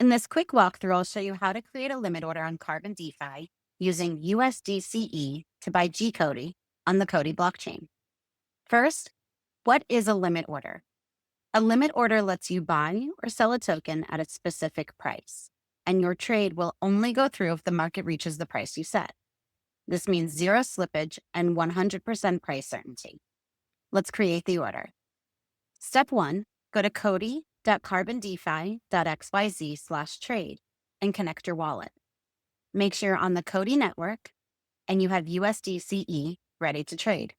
In this quick walkthrough, I'll show you how to create a limit order on Carbon DeFi using USDC.e to buy GCOTI on the COTI blockchain. First, what is a limit order? A limit order lets you buy or sell a token at a specific price, and your trade will only go through if the market reaches the price you set. This means zero slippage and 100% price certainty. Let's create the order. Step 1, go to COTI.CarbonDeFi.xyz/trade and connect your wallet. Make sure you're on the COTI network and you have USDC.e ready to trade.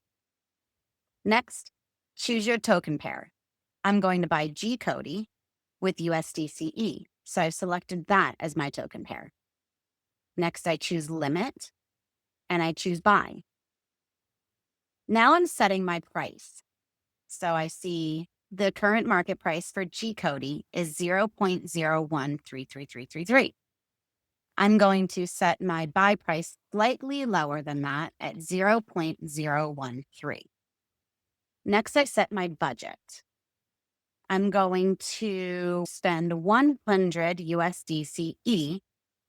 Next, choose your token pair. I'm going to buy GCOTI with USDC.e, so I've selected that as my token pair. Next, I choose limit and I choose buy. Now I'm setting my price. So I see the current market price for GCOTI is 0.0133333. I'm going to set my buy price slightly lower than that at 0.013. Next, I set my budget. I'm going to spend 100 USDC.e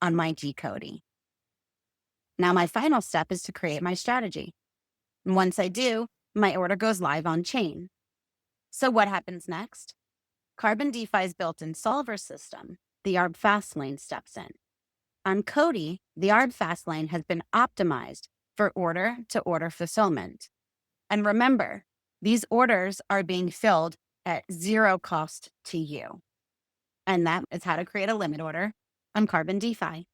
on my GCOTI. Now, my final step is to create my strategy. And once I do, my order goes live on chain. So what happens next? Carbon DeFi's built-in solver system, the Arb Fast Lane, steps in. On COTI, the Arb Fast Lane has been optimized for order-to-order fulfillment. And remember, these orders are being filled at zero cost to you. And that is how to create a limit order on Carbon DeFi.